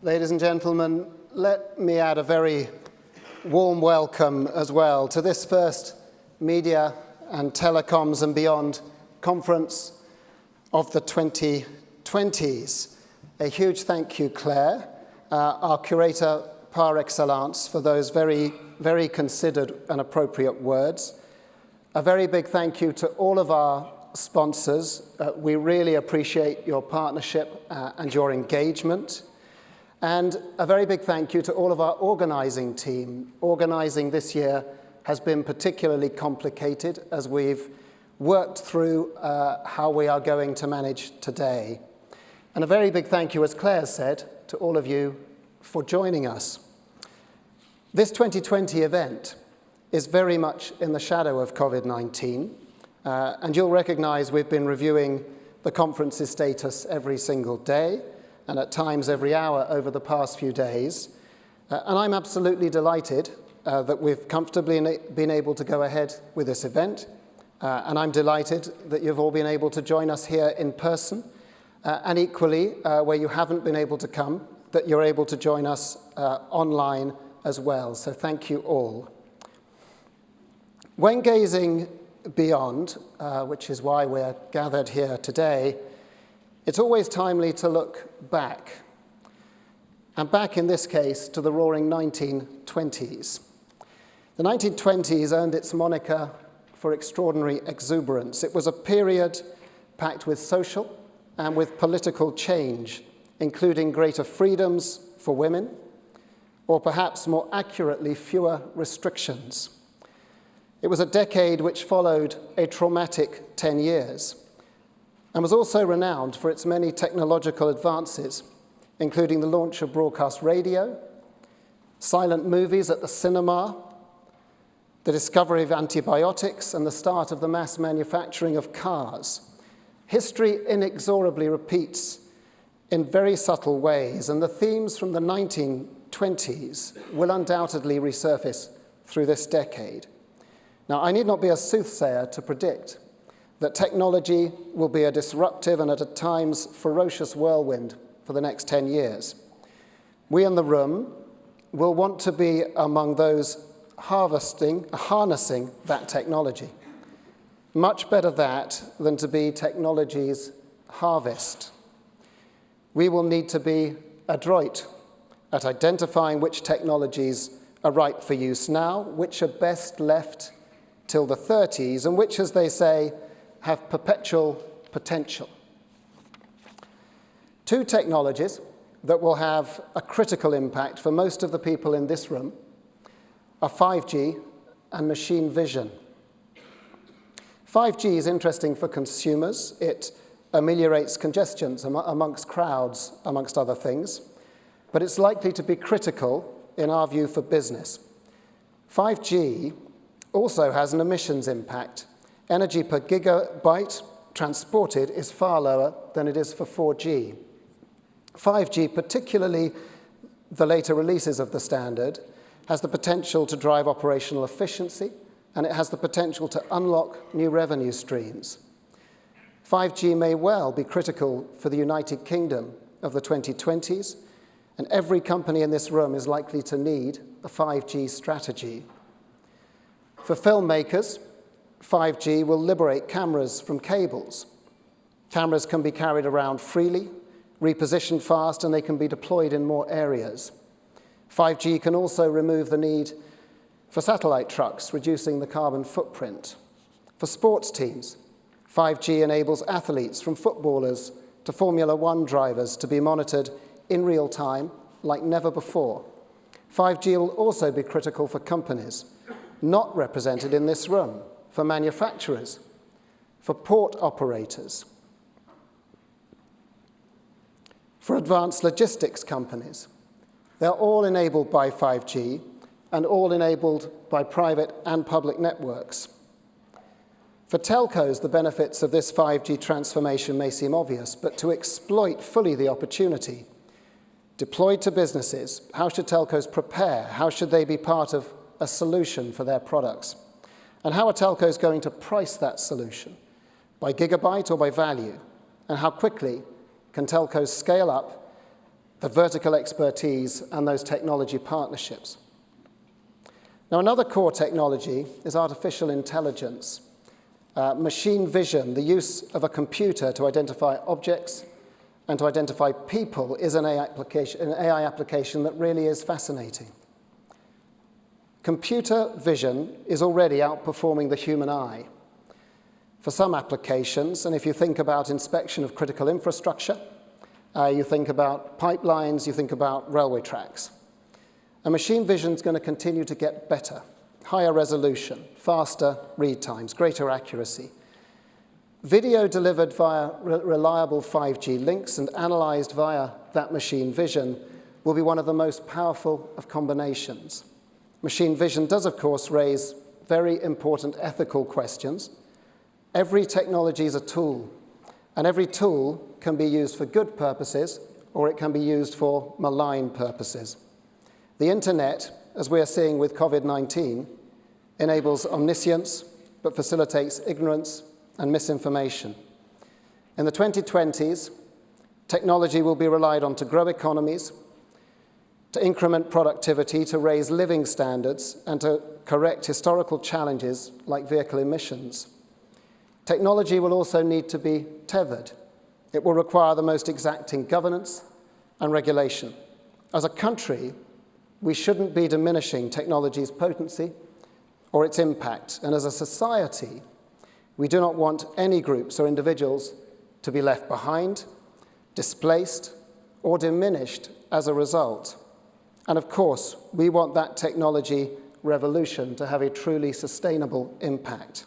Ladies and gentlemen, let me add a very warm welcome as well to this first Media and Telecoms and Beyond conference of the 2020s. A huge thank you, Claire, our curator par excellence, for those very, very considered and appropriate words. A very big thank you to all of our sponsors. We really appreciate your partnership and your engagement. And a very big thank you to all of our organizing team. Organizing this year has been particularly complicated as we've worked through how we are going to manage today. And a very big thank you, as Claire said, to all of you for joining us. This 2020 event is very much in the shadow of COVID-19, and you'll recognize we've been reviewing the conference's status every single day, and at times every hour over the past few days. And I'm absolutely delighted that we've comfortably been able to go ahead with this event. And I'm delighted that you've all been able to join us here in person. And equally, where you haven't been able to come, that you're able to join us online as well. So thank you all. When gazing beyond, which is why we're gathered here today, it's always timely to look back, and back in this case to the roaring 1920s. The 1920s earned its moniker for extraordinary exuberance. It was a period packed with social and with political change, including greater freedoms for women, or perhaps more accurately, fewer restrictions. It was a decade which followed a traumatic 10 years. And was also renowned for its many technological advances, including the launch of broadcast radio, silent movies at the cinema, the discovery of antibiotics, and the start of the mass manufacturing of cars. History inexorably repeats in very subtle ways, and the themes from the 1920s will undoubtedly resurface through this decade. Now, I need not be a soothsayer to predict that technology will be a disruptive and at times ferocious whirlwind for the next 10 years. We in the room will want to be among those harnessing that technology. Much better that than to be technology's harvest. We will need to be adroit at identifying which technologies are ripe for use now, which are best left till the 30s, and which, as they say, have perpetual potential. Two technologies that will have a critical impact for most of the people in this room are 5G and machine vision. 5G is interesting for consumers. It ameliorates congestions amongst crowds, amongst other things, but it's likely to be critical, in our view, for business. 5G also has an emissions impact. Energy per gigabyte transported is far lower than it is for 4G. 5G, particularly the later releases of the standard, has the potential to drive operational efficiency, and it has the potential to unlock new revenue streams. 5G may well be critical for the United Kingdom of the 2020s, and every company in this room is likely to need a 5G strategy. For filmmakers, 5G will liberate cameras from cables. Cameras can be carried around freely, repositioned fast, and they can be deployed in more areas. 5G can also remove the need for satellite trucks, reducing the carbon footprint. For sports teams, 5G enables athletes from footballers to Formula One drivers to be monitored in real time like never before. 5G will also be critical for companies not represented in this room, for manufacturers, for port operators, for advanced logistics companies. They're all enabled by 5G and all enabled by private and public networks. For telcos, the benefits of this 5G transformation may seem obvious, but to exploit fully the opportunity deployed to businesses, how should telcos prepare? How should they be part of a solution for their products? And how are telcos going to price that solution? By gigabyte or by value? And how quickly can telcos scale up the vertical expertise, and those technology partnerships. Now, another core technology is artificial intelligence. Machine vision, the use of a computer to identify objects and to identify people, is an AI application that really is fascinating. Computer vision is already outperforming the human eye for some applications, and if you think about inspection of critical infrastructure, you think about pipelines, you think about railway tracks. And machine vision is going to continue to get better, higher resolution, faster read times, greater accuracy. Video delivered via reliable 5G links and analyzed via that machine vision will be one of the most powerful of combinations. Machine vision does, of course, raise very important ethical questions. Every technology is a tool, and every tool can be used for good purposes, or it can be used for malign purposes. The internet, as we are seeing with COVID-19, enables omniscience, but facilitates ignorance and misinformation. In the 2020s, technology will be relied on to grow economies, to increment productivity, to raise living standards, and to correct historical challenges like vehicle emissions. Technology will also need to be tethered. It will require the most exacting governance and regulation. As a country, we shouldn't be diminishing technology's potency or its impact. And as a society, we do not want any groups or individuals to be left behind, displaced, or diminished as a result. And of course, we want that technology revolution to have a truly sustainable impact.